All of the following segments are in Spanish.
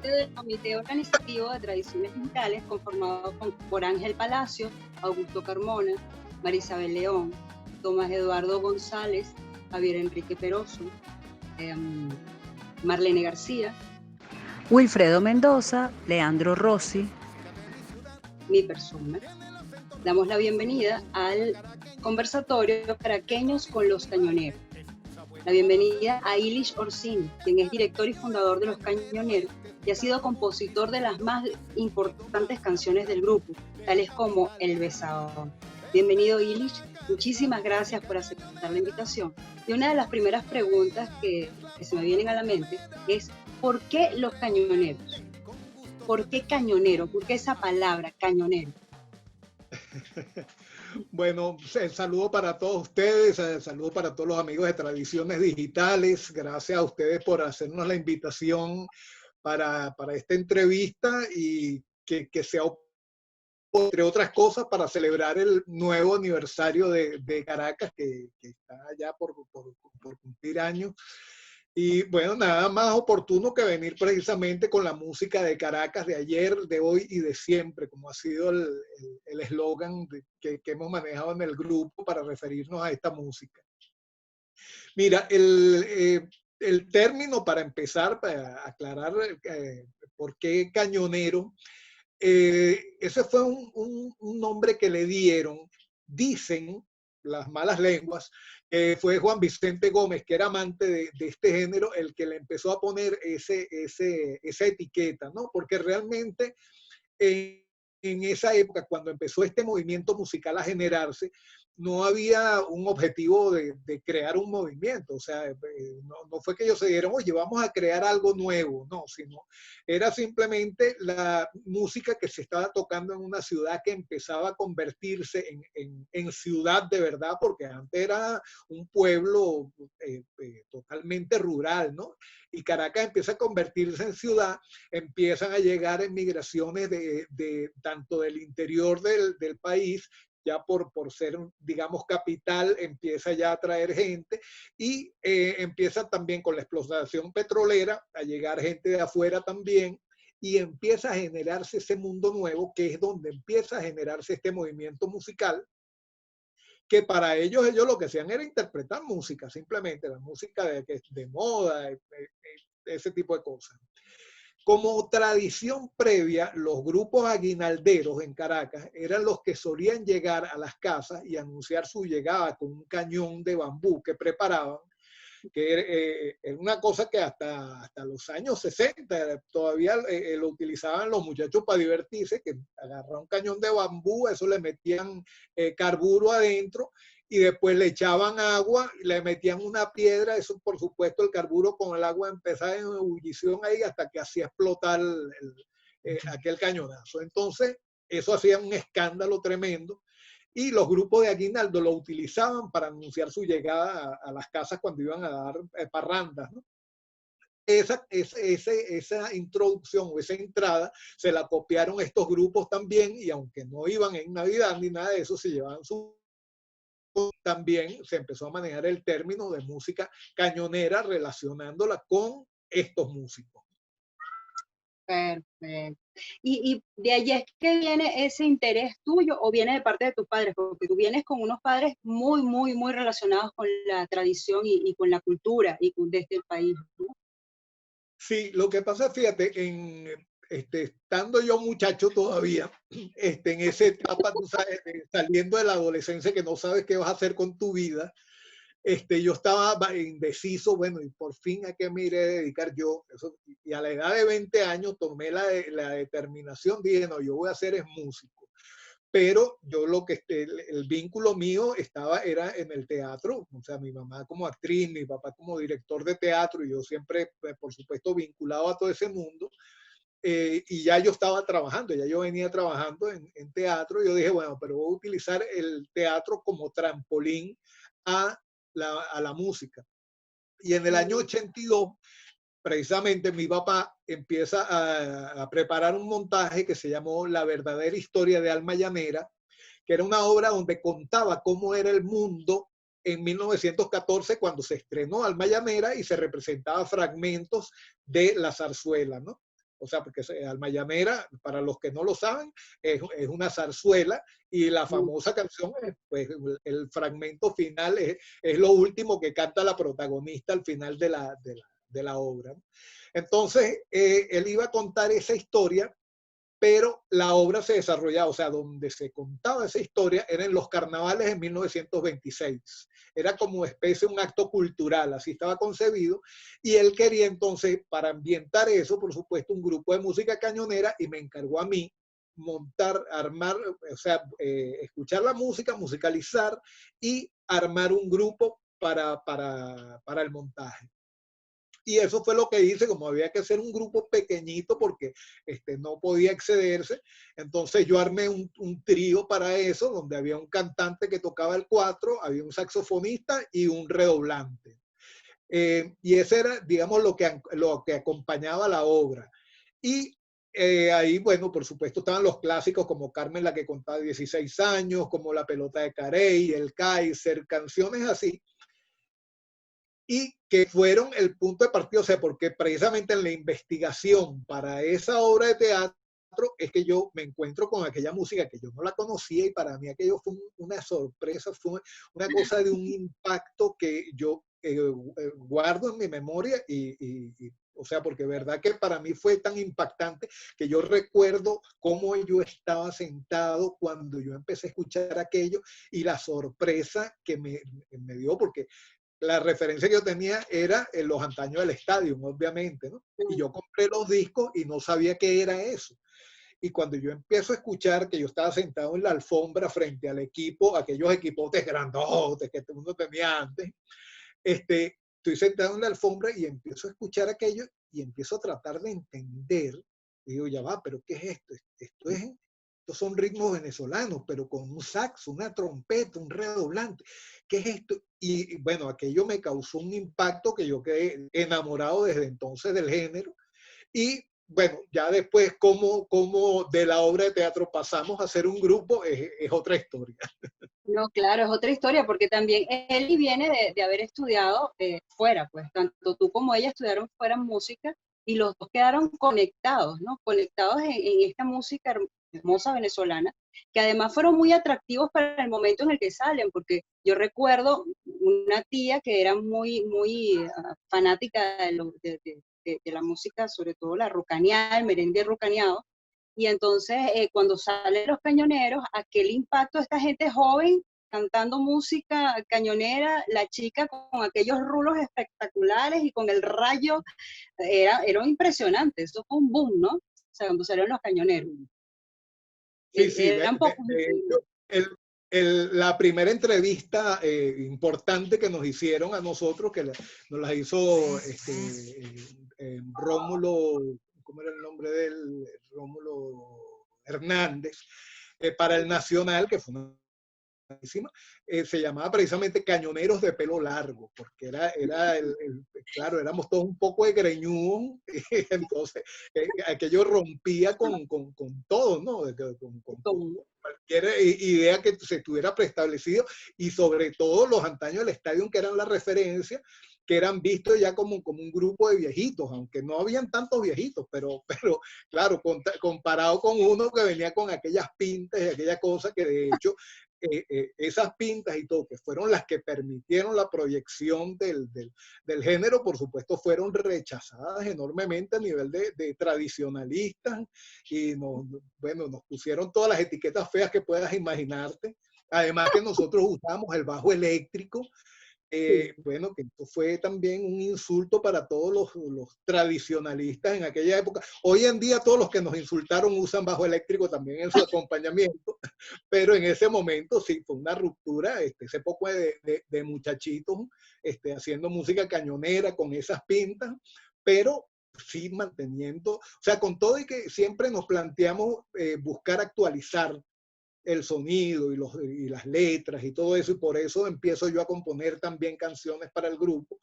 parte del comité organizativo de Tradiciones Digitales, conformado por Ángel Palacio, Augusto Carmona, Marisabel León, Tomás Eduardo González, Javier Enrique Peroso, Marlene García, Wilfredo Mendoza, Leandro Rossi, mi persona. Damos la bienvenida al conversatorio Caraqueños con los Cañoneros. La bienvenida a Ilish Orsini, quien es director y fundador de Los Cañoneros y ha sido compositor de las más importantes canciones del grupo, tales como El Besador. Bienvenido, Ilish. Muchísimas gracias por aceptar la invitación. Y una de las primeras preguntas que se me vienen a la mente es ¿por qué los cañoneros? ¿Por qué cañonero? ¿Por qué esa palabra, cañonero? Bueno, el saludo para todos ustedes, el saludo para todos los amigos de Tradiciones Digitales. Gracias a ustedes por hacernos la invitación para esta entrevista y que sea, entre otras cosas, para celebrar el nuevo aniversario de Caracas, que está ya por cumplir años. Y bueno, nada más oportuno que venir precisamente con la música de Caracas de ayer, de hoy y de siempre, como ha sido el eslogan que hemos manejado en el grupo para referirnos a esta música. Mira, el término, para empezar, para aclarar por qué cañonero, ese fue un nombre que le dieron, dicen las malas lenguas, fue Juan Vicente Gómez, que era amante de este género, el que le empezó a poner esa etiqueta, ¿no? Porque realmente en esa época, cuando empezó este movimiento musical a generarse, no había un objetivo de crear un movimiento. O sea, no fue que ellos se dieron, oye, vamos a crear algo nuevo, no, sino era simplemente la música que se estaba tocando en una ciudad que empezaba a convertirse en ciudad de verdad, porque antes era un pueblo totalmente rural, ¿no? Y Caracas empieza a convertirse en ciudad, empiezan a llegar migraciones tanto del interior del país, ya por ser, digamos, capital, empieza ya a traer gente y empieza también con la explotación petrolera a llegar gente de afuera también y empieza a generarse ese mundo nuevo que es donde empieza a generarse este movimiento musical, que para ellos lo que hacían era interpretar música, simplemente la música de moda, ese tipo de cosas. Como tradición previa, los grupos aguinalderos en Caracas eran los que solían llegar a las casas y anunciar su llegada con un cañón de bambú que preparaban, que era una cosa que hasta los años 60 todavía lo utilizaban los muchachos para divertirse, que agarraban un cañón de bambú, eso le metían carburo adentro, y después le echaban agua, le metían una piedra, eso por supuesto el carburo con el agua empezaba en ebullición ahí hasta que hacía explotar aquel cañonazo. Entonces, eso hacía un escándalo tremendo y los grupos de aguinaldo lo utilizaban para anunciar su llegada a las casas cuando iban a dar parrandas, ¿no? Esa introducción o esa entrada se la copiaron estos grupos también y aunque no iban en Navidad ni nada de eso, se llevaban su... También se empezó a manejar el término de música cañonera relacionándola con estos músicos. Perfecto. ¿Y de allí es que viene ese interés tuyo o viene de parte de tus padres? Porque tú vienes con unos padres muy, muy, muy relacionados con la tradición y con la cultura y de este país, ¿no? Sí, lo que pasa, fíjate, estando yo muchacho todavía, en esa etapa, tú sabes, saliendo de la adolescencia que no sabes qué vas a hacer con tu vida, yo estaba indeciso, bueno, y por fin a qué me iré a dedicar yo. Y a la edad de 20 años tomé la determinación, dije, no, yo voy a ser músico. Pero yo el vínculo mío era en el teatro, o sea, mi mamá como actriz, mi papá como director de teatro, y yo siempre, por supuesto, vinculado a todo ese mundo. Y ya yo estaba trabajando, ya yo venía trabajando en teatro, y yo dije, bueno, pero voy a utilizar el teatro como trampolín a la música. Y en el año 82, precisamente mi papá empieza a preparar un montaje que se llamó La verdadera historia de Alma Llanera, que era una obra donde contaba cómo era el mundo en 1914 cuando se estrenó Alma Llanera y se representaba fragmentos de la zarzuela, ¿no? o sea, porque Alma Llanera, para los que no lo saben, es una zarzuela y la famosa canción, pues el fragmento final es lo último que canta la protagonista al final de la obra. Entonces, él iba a contar esa historia, pero la obra se desarrollaba, o sea, donde se contaba esa historia era en los carnavales de 1926. Era como especie de un acto cultural, así estaba concebido, y él quería entonces, para ambientar eso, por supuesto, un grupo de música cañonera, y me encargó a mí montar, armar, o sea, escuchar la música, musicalizar y armar un grupo para el montaje. Y eso fue lo que hice, como había que hacer un grupo pequeñito porque no podía excederse. Entonces yo armé un trío para eso, donde había un cantante que tocaba el cuatro, había un saxofonista y un redoblante. Y ese era, digamos, lo que acompañaba la obra. Y ahí, bueno, por supuesto estaban los clásicos como Carmen la que contaba 16 años, como La pelota de Carey, El Kaiser, canciones así, y que fueron el punto de partida, o sea, porque precisamente en la investigación para esa obra de teatro es que yo me encuentro con aquella música que yo no la conocía, y para mí aquello fue una sorpresa, fue una cosa de un impacto que yo guardo en mi memoria o sea, porque verdad que para mí fue tan impactante que yo recuerdo cómo yo estaba sentado cuando yo empecé a escuchar aquello y la sorpresa que me dio, porque la referencia que yo tenía era en los antaños del estadio, obviamente, ¿no? Y yo compré los discos y no sabía qué era eso. Y cuando yo empiezo a escuchar que yo estaba sentado en la alfombra frente al equipo, aquellos equipotes grandotes que todo el mundo tenía antes, estoy sentado en la alfombra y empiezo a escuchar aquello y empiezo a tratar de entender. Y digo, ya va, pero ¿qué es esto? Estos son ritmos venezolanos, pero con un saxo, una trompeta, un redoblante. ¿Qué es esto? Y bueno, aquello me causó un impacto que yo quedé enamorado desde entonces del género. Y bueno, ya después, como de la obra de teatro pasamos a hacer un grupo, es otra historia. No, claro, es otra historia, porque también Eli viene de haber estudiado fuera, pues tanto tú como ella estudiaron fuera música, y los dos quedaron conectados, ¿no? Conectados en esta música hermosa venezolana, que además fueron muy atractivos para el momento en el que salen, porque yo recuerdo una tía que era muy fanática de la música, sobre todo la rucaneada, el merengue rucaneado. Y entonces, cuando salen los cañoneros, aquel impacto de esta gente joven cantando música cañonera, la chica con aquellos rulos espectaculares y con el rayo, era impresionante. Eso fue un boom, ¿no? O sea, cuando salieron los cañoneros. Sí, sí, Eran pocos. de hecho, la primera entrevista importante que nos hicieron a nosotros, que nos la hizo Rómulo, ¿cómo era el nombre de él? Rómulo Hernández, para el Nacional, que fue una se llamaba precisamente Cañoneros de Pelo Largo, porque claro, éramos todos un poco de greñudos, entonces aquello rompía con todo, ¿no? Con cualquier idea que se estuviera preestablecido, y sobre todo los antaños del estadio, que eran la referencia, que eran vistos ya como un grupo de viejitos, aunque no habían tantos viejitos, pero claro, comparado con uno que venía con aquellas pintas y aquella cosa que de hecho esas pintas y todo, que fueron las que permitieron la proyección del género, por supuesto, fueron rechazadas enormemente a nivel de tradicionalistas, y bueno, nos pusieron todas las etiquetas feas que puedas imaginarte. Además que nosotros usamos el bajo eléctrico, bueno, que esto fue también un insulto para todos los tradicionalistas en aquella época. Hoy en día todos los que nos insultaron usan bajo eléctrico también en su acompañamiento, pero en ese momento sí fue una ruptura, ese poco de muchachitos haciendo música cañonera con esas pintas, pero sí manteniendo, o sea, con todo y que siempre nos planteamos buscar actualizar el sonido y las letras y todo eso, y por eso empiezo yo a componer también canciones para el grupo.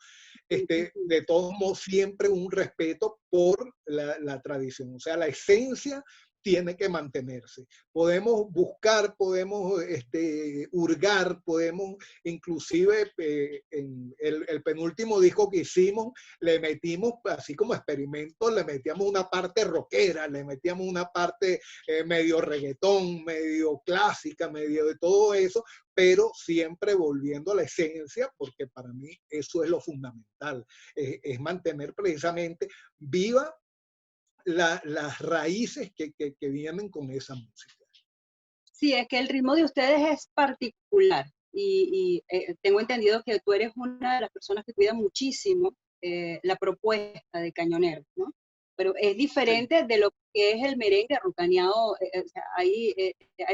De todos modos, siempre un respeto por la tradición, o sea, la esencia tiene que mantenerse. Podemos buscar, podemos hurgar, podemos inclusive en el penúltimo disco que hicimos, le metimos, así como experimento, le metíamos una parte rockera, le metíamos una parte medio reggaetón, medio clásica, medio de todo eso, pero siempre volviendo a la esencia, porque para mí eso es lo fundamental, es mantener precisamente viva las raíces que vienen con esa música. Sí, es que el ritmo de ustedes es particular y tengo entendido que tú eres una de las personas que cuida muchísimo la propuesta de Cañonero, ¿no? Pero es Sí. diferente de lo que es el merengue rucaneado, o sea, hay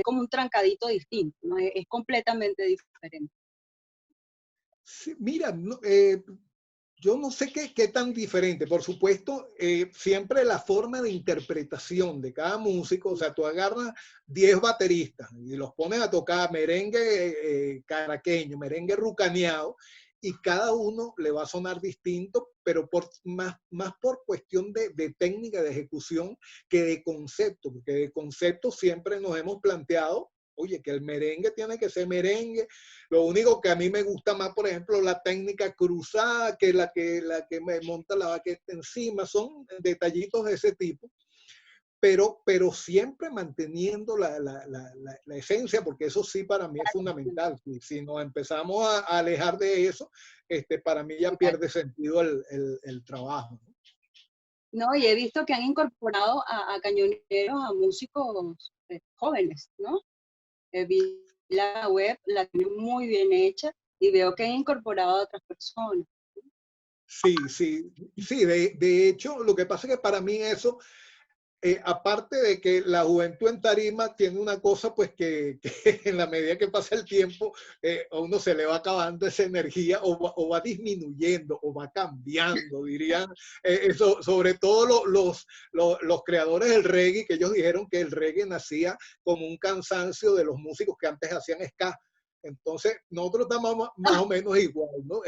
como un trancadito distinto, ¿no? Es completamente diferente. Sí, mira, no, yo no sé qué tan diferente. Por supuesto, siempre la forma de interpretación de cada músico, o sea, tú agarras 10 bateristas y los pones a tocar merengue caraqueño, merengue rucaneado, y cada uno le va a sonar distinto, pero más por cuestión de técnica de ejecución que de concepto, porque de concepto siempre nos hemos planteado, oye, que el merengue tiene que ser merengue. Lo único que a mí me gusta más, por ejemplo, la técnica cruzada, que la que me monta la baqueta encima, son detallitos de ese tipo, pero siempre manteniendo la esencia, porque eso sí para mí es fundamental. Si nos empezamos a alejar de eso, para mí ya pierde sentido el trabajo, ¿no? No, y he visto que han incorporado a cañoneros, a músicos jóvenes, ¿no? Vi la web, la tienen muy bien hecha y veo que han incorporado a otras personas. Sí, sí, sí, de hecho, lo que pasa es que para mí eso, aparte de que la juventud en tarima tiene una cosa, pues que en la medida que pasa el tiempo, a uno se le va acabando esa energía o va disminuyendo o va cambiando, dirían. Eso, sobre todo los creadores del reggae, que ellos dijeron que el reggae nacía como un cansancio de los músicos que antes hacían ska. Entonces, nosotros estamos más o menos igual, ¿no?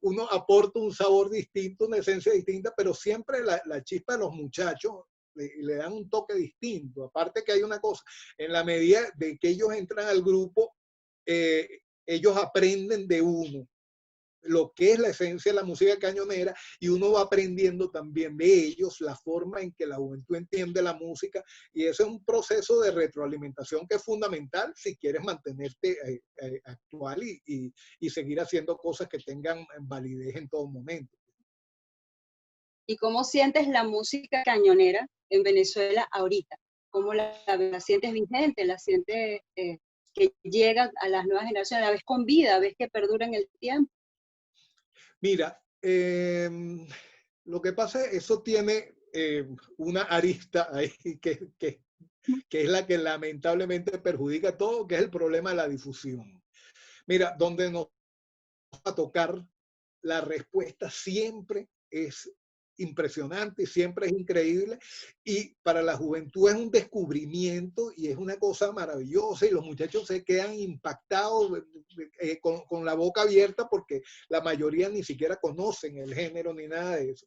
Uno aporta un sabor distinto, una esencia distinta, pero siempre la chispa de los muchachos le dan un toque distinto. Aparte que hay una cosa, en la medida de que ellos entran al grupo, ellos aprenden de uno lo que es la esencia de la música cañonera y uno va aprendiendo también de ellos la forma en que la juventud entiende la música y ese es un proceso de retroalimentación que es fundamental si quieres mantenerte actual y seguir haciendo cosas que tengan validez en todo momento. ¿Y cómo sientes la música cañonera en Venezuela ahorita? ¿Cómo la sientes vigente? ¿La sientes que llega a las nuevas generaciones? ¿La ves con vida? ¿Ves que perdura en el tiempo? Mira, lo que pasa es eso tiene una arista ahí que es la que lamentablemente perjudica todo, que es el problema de la difusión. Mira, donde nos va a tocar, la respuesta siempre es impresionante, siempre es increíble y para la juventud es un descubrimiento y es una cosa maravillosa y los muchachos se quedan impactados con la boca abierta porque la mayoría ni siquiera conocen el género ni nada de eso.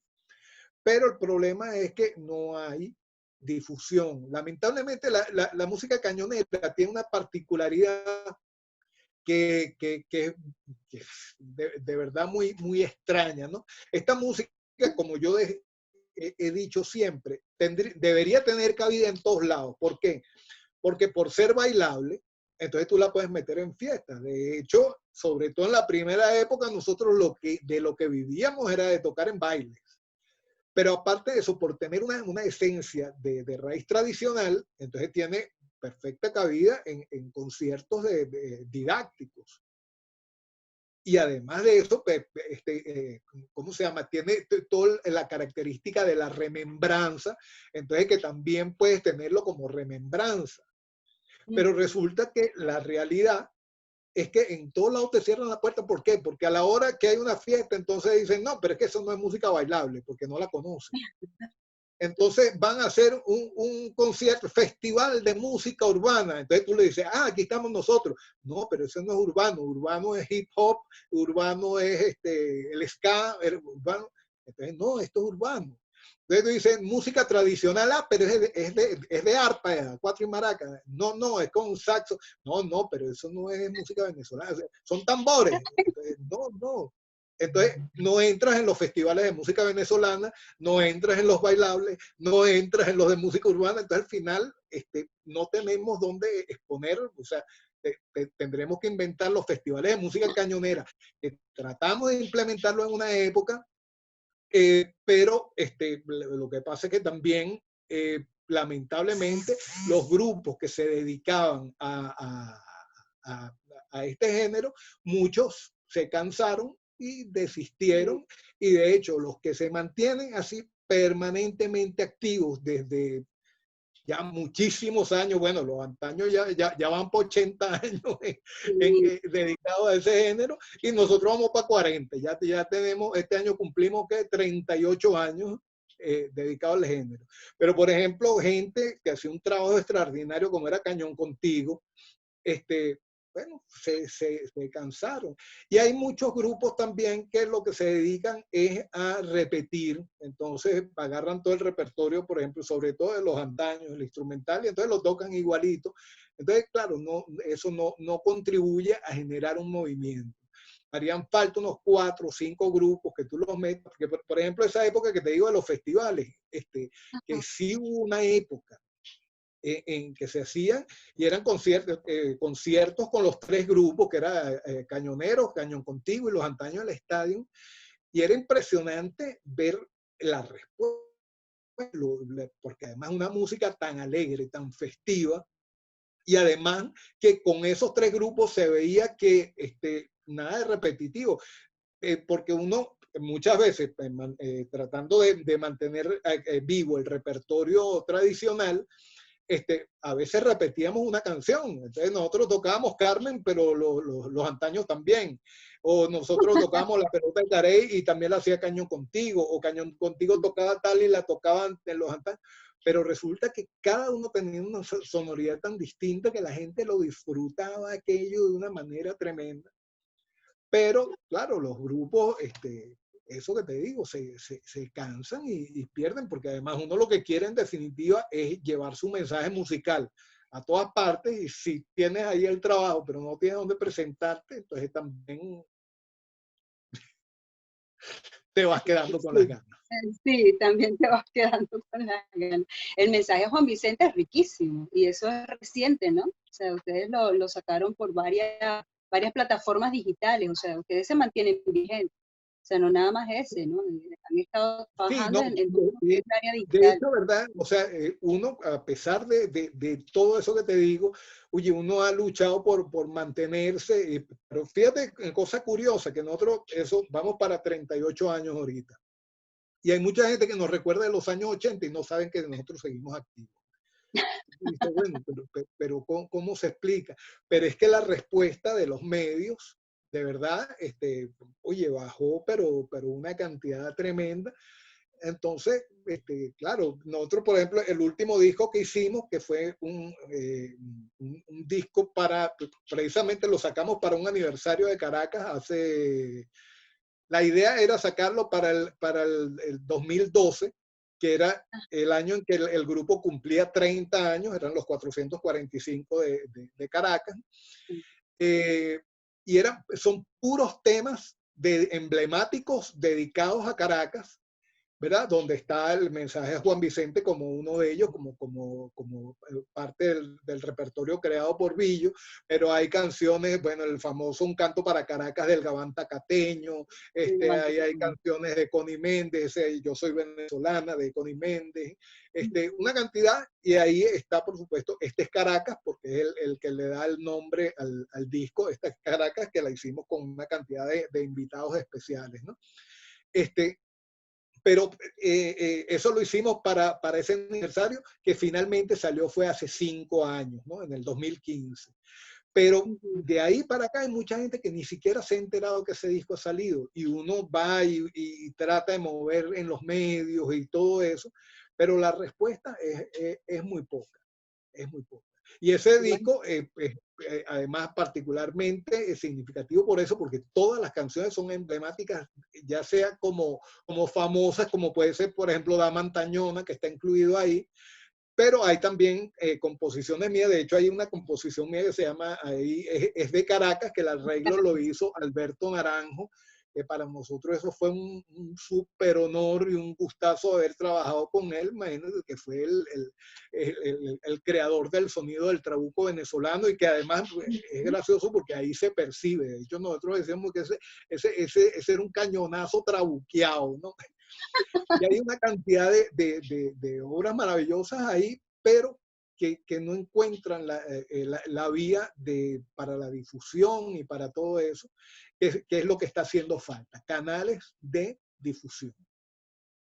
Pero el problema es que no hay difusión. Lamentablemente la música cañonera tiene una particularidad que es de verdad muy, muy extraña, ¿no? Esta música, como yo he dicho siempre, debería tener cabida en todos lados. ¿Por qué? Porque por ser bailable, entonces tú la puedes meter en fiestas. De hecho, sobre todo en la primera época, nosotros de lo que vivíamos era de tocar en bailes. Pero aparte de eso, por tener una esencia de raíz tradicional, entonces tiene perfecta cabida en conciertos didácticos. Y además de eso, pues, ¿cómo se llama? Tiene toda la característica de la remembranza, entonces que también puedes tenerlo como remembranza. Pero resulta que la realidad es que en todos lados te cierran la puerta. ¿Por qué? Porque a la hora que hay una fiesta, entonces dicen, no, pero es que eso no es música bailable, porque no la conocen. Entonces van a hacer un concierto, festival de música urbana. Entonces tú le dices, ah, aquí estamos nosotros. No, pero eso no es urbano. Urbano es hip hop, urbano es el ska, urbano. Entonces, no, esto es urbano. Entonces tú dices, música tradicional, pero es de arpa, cuatro y maraca. No, no, es con un saxo. No, no, pero eso no es música venezolana. O sea, son tambores. Entonces, no, no. Entonces, no entras en los festivales de música venezolana, no entras en los bailables, no entras en los de música urbana. Entonces, al final, no tenemos dónde exponer, o sea, tendremos que inventar los festivales de música cañonera, que tratamos de implementarlo en una época, pero lo que pasa es que también, lamentablemente, los grupos que se dedicaban a este género, muchos se cansaron y desistieron, y de hecho los que se mantienen así permanentemente activos desde ya muchísimos años, bueno, los antaños ya van por 80 años dedicados a ese género, y nosotros vamos para 40, ya tenemos, este año cumplimos que 38 años dedicados al género. Pero por ejemplo, gente que hacía un trabajo extraordinario como era Cañón Contigo, bueno, se cansaron. Y hay muchos grupos también que lo que se dedican es a repetir. Entonces agarran todo el repertorio, por ejemplo, sobre todo de los antaños, el instrumental, y entonces lo tocan igualito. Entonces, claro, eso no contribuye a generar un movimiento. Harían falta unos 4 o 5 grupos que tú los metas, porque por ejemplo, esa época que te digo de los festivales, que sí hubo una época en que se hacían, y eran conciertos con los 3 grupos, que era Cañoneros, Cañón Contigo y Los Antaños del Estadio, y era impresionante ver la respuesta, porque además una música tan alegre, tan festiva, y además que con esos 3 grupos se veía que nada de repetitivo, porque uno muchas veces, tratando de mantener vivo el repertorio tradicional, a veces repetíamos una canción. Entonces nosotros tocábamos Carmen, pero los antaños también. O nosotros tocábamos La Pelota de Carey y también la hacía Cañón Contigo. O Cañón Contigo tocaba tal y la tocaban en los antaños. Pero resulta que cada uno tenía una sonoridad tan distinta que la gente lo disfrutaba aquello de una manera tremenda. Pero claro, los grupos, eso que te digo, se cansan y pierden, porque además uno lo que quiere en definitiva es llevar su mensaje musical a todas partes, y si tienes ahí el trabajo pero no tienes dónde presentarte, entonces también te vas quedando con las ganas. Sí, también te vas quedando con las ganas. El mensaje de Juan Vicente es riquísimo, y eso es reciente, ¿no? O sea, ustedes lo sacaron por varias plataformas digitales, o sea, ustedes se mantienen vigentes. O sea, no nada más ese, ¿no? Han estado Sí, trabajando no, en todo lo que es el área de digital. hecho, ¿verdad? O sea, uno, a pesar de todo eso que te digo, oye, uno ha luchado por mantenerse, pero fíjate, cosa curiosa, que nosotros, eso, vamos para 38 años ahorita. Y hay mucha gente que nos recuerda de los años 80 y no saben que nosotros seguimos activos. Y dice, bueno, pero ¿cómo se explica? Pero es que la respuesta de los medios, de verdad, oye, bajó, pero una cantidad tremenda. Entonces, claro, nosotros, por ejemplo, el último disco que hicimos, que fue un disco precisamente lo sacamos para un aniversario de Caracas la idea era sacarlo para el 2012, que era el año en que el grupo cumplía 30 años, eran los 445 de Caracas, y son puros temas emblemáticos dedicados a Caracas, ¿verdad? Donde está el mensaje de Juan Vicente como uno de ellos, como parte del repertorio creado por Billo, pero hay canciones, bueno, el famoso Un Canto para Caracas del Gabán Tacateño, ahí hay canciones de Connie Méndez, Yo Soy Venezolana de Connie Méndez, una cantidad, y ahí está, por supuesto, Este es Caracas, porque es el que le da el nombre al disco, Esta es Caracas, que la hicimos con una cantidad de invitados especiales, ¿no? Pero eso lo hicimos para ese aniversario, que finalmente salió fue hace 5 años, ¿no? En el 2015. Pero de ahí para acá hay mucha gente que ni siquiera se ha enterado que ese disco ha salido, y uno va y trata de mover en los medios y todo eso, pero la respuesta es muy poca, es muy poca. Y ese disco, además, particularmente significativo por eso, porque todas las canciones son emblemáticas, ya sea como famosas, como puede ser, por ejemplo, Dama Antañona, que está incluido ahí, pero hay también composiciones mías. De hecho, hay una composición mía que se llama, ahí es de Caracas, que el arreglo lo hizo Alberto Naranjo, que para nosotros eso fue un súper honor y un gustazo haber trabajado con él. Imagínense que fue el creador del sonido del trabuco venezolano, y que además es gracioso porque ahí se percibe. De hecho, nosotros decíamos que ese era un cañonazo trabuqueado, ¿no? Y hay una cantidad de obras maravillosas ahí, pero que no encuentran la vía para la difusión y para todo eso, que es lo que está haciendo falta, canales de difusión.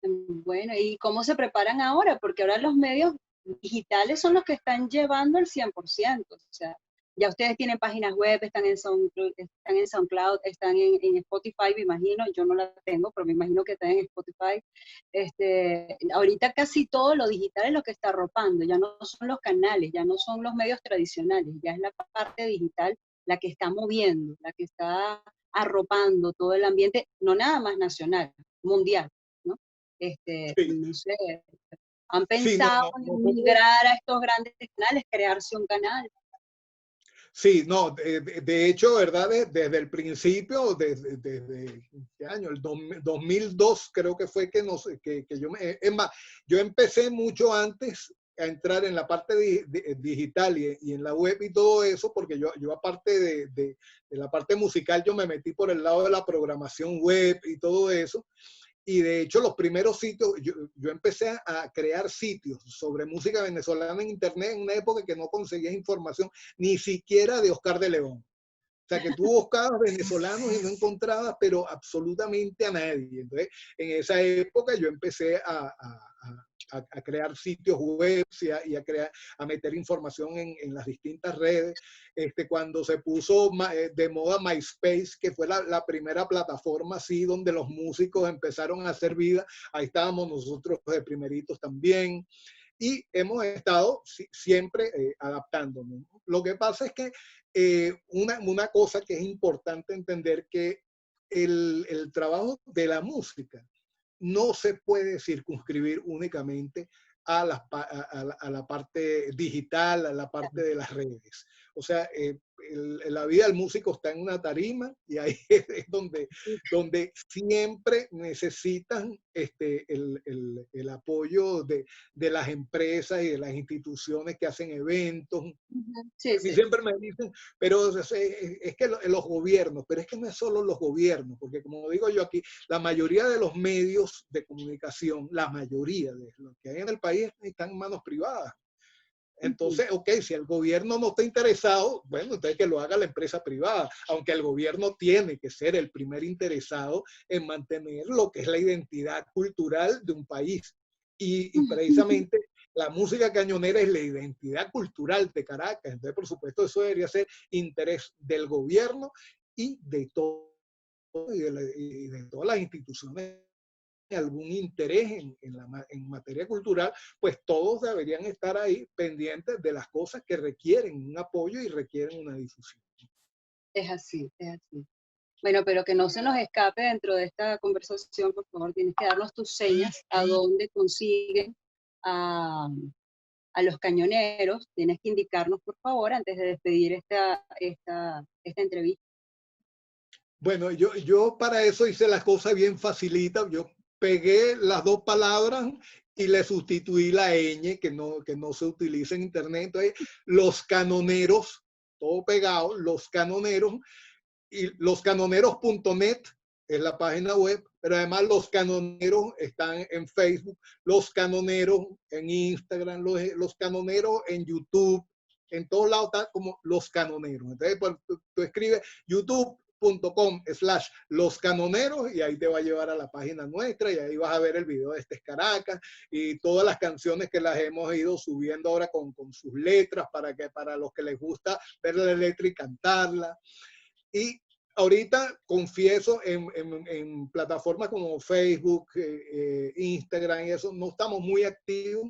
Bueno, ¿y cómo se preparan ahora? Porque ahora los medios digitales son los que están llevando el 100%. O sea, ya ustedes tienen páginas web, están en SoundCloud, están en Spotify, me imagino. Yo no la tengo, pero me imagino que están en Spotify. Ahorita casi todo lo digital es lo que está arropando. Ya no son los canales, ya no son los medios tradicionales, ya es la parte digital la que está moviendo, la que está arropando todo el ambiente, no nada más nacional, mundial, ¿no? Sí, No sé, ¿han sí, no, pensado no, en migrar a estos grandes canales, crearse un canal? sí, no, de hecho, ¿verdad? Desde el principio, desde ¿qué año? El 2002 creo que fue que yo es más, yo empecé mucho antes a entrar en la parte digital y en la web y todo eso, porque yo aparte de la parte musical, yo me metí por el lado de la programación web y todo eso. Y de hecho, los primeros sitios, yo empecé a crear sitios sobre música venezolana en internet en una época que no conseguía información ni siquiera de Oscar de León. O sea, que tú buscabas venezolanos y no encontrabas, pero absolutamente a nadie. Entonces, en esa época yo empecé a crear sitios web y a meter información en las distintas redes. Cuando se puso de moda MySpace, que fue la primera plataforma así donde los músicos empezaron a hacer vida, ahí estábamos nosotros de primeritos también. Y hemos estado siempre adaptándonos. Lo que pasa es que una cosa que es importante entender, que el trabajo de la música no se puede circunscribir únicamente a la parte digital, a la parte de las redes. O sea, la vida del músico está en una tarima, y ahí es donde siempre necesitan el apoyo de las empresas y de las instituciones que hacen eventos. Sí, A mí sí. siempre me dicen, pero es que los gobiernos, pero es que no es solo los gobiernos, porque como digo yo aquí, la mayoría de los medios de comunicación, la mayoría de los que hay en el país están en manos privadas. Entonces, ok, si el gobierno no está interesado, bueno, entonces que lo haga la empresa privada, aunque el gobierno tiene que ser el primer interesado en mantener lo que es la identidad cultural de un país. Y precisamente la música cañonera es la identidad cultural de Caracas. Entonces, por supuesto, eso debería ser interés del gobierno y de todo, y de todas las instituciones algún interés en materia cultural, pues todos deberían estar ahí pendientes de las cosas que requieren un apoyo y requieren una difusión. Es así, es así. Bueno, pero que no se nos escape dentro de esta conversación, por favor, tienes que darnos tus señas a dónde consiguen a, a los cañoneros. Tienes que indicarnos, por favor, antes de despedir esta entrevista. Bueno, yo para eso hice las cosas bien facilitas. Yo pegué las dos palabras y le sustituí la ñ, que no se utiliza en internet. Entonces, los canoneros, todo pegado, los canoneros, y loscanoneros.net es la página web, pero además Los Canoneros están en Facebook, Los Canoneros en Instagram, los Canoneros en YouTube, en todos lados está como Los Canoneros. Entonces, pues, tú escribes youtube.com/Los Canoneros y ahí te va a llevar a la página nuestra, y ahí vas a ver el video de Este es Caracas y todas las canciones que las hemos ido subiendo ahora con sus letras, para los que les gusta ver la letra y cantarla. Y ahorita confieso, en plataformas como Facebook, Instagram y eso, no estamos muy activos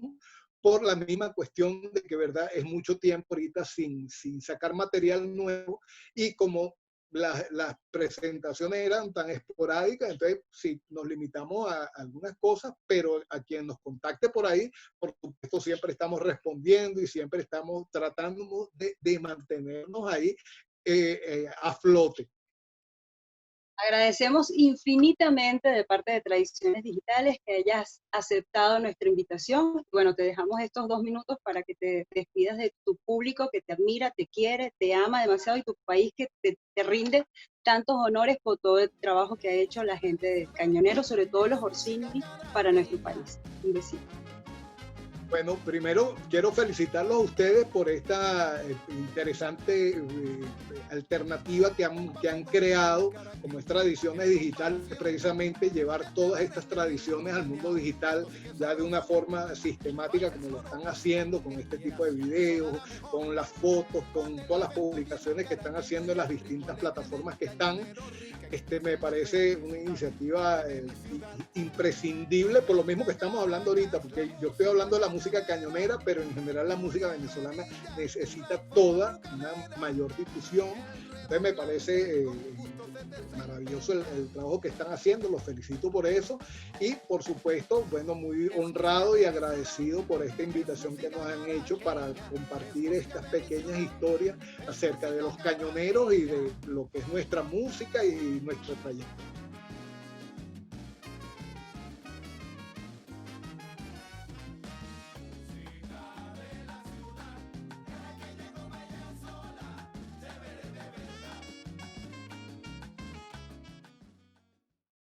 por la misma cuestión de que, ¿verdad? Es mucho tiempo ahorita sin sacar material nuevo, y como las presentaciones eran tan esporádicas, entonces sí, nos limitamos a algunas cosas, pero a quien nos contacte por ahí, por supuesto, siempre estamos respondiendo y siempre estamos tratando de mantenernos ahí a flote. Agradecemos infinitamente de parte de Tradiciones Digitales que hayas aceptado nuestra invitación. Bueno, te dejamos estos 2 minutos para que te despidas de tu público que te admira, te quiere, te ama demasiado, y tu país que te rinde tantos honores por todo el trabajo que ha hecho la gente de Cañonero, sobre todo los Orsini, para nuestro país. Un besito. Bueno, primero quiero felicitarlos a ustedes por esta interesante alternativa que han creado, como es Tradiciones Digitales, precisamente llevar todas estas tradiciones al mundo digital ya de una forma sistemática, como lo están haciendo con este tipo de videos, con las fotos, con todas las publicaciones que están haciendo en las distintas plataformas que están. Me parece una iniciativa imprescindible, por lo mismo que estamos hablando ahorita, porque yo estoy hablando de la música cañonera, pero en general la música venezolana necesita toda una mayor difusión. Entonces me parece maravilloso el trabajo que están haciendo, los felicito por eso, y por supuesto, bueno, muy honrado y agradecido por esta invitación que nos han hecho para compartir estas pequeñas historias acerca de los cañoneros y de lo que es nuestra música y nuestro trayecto.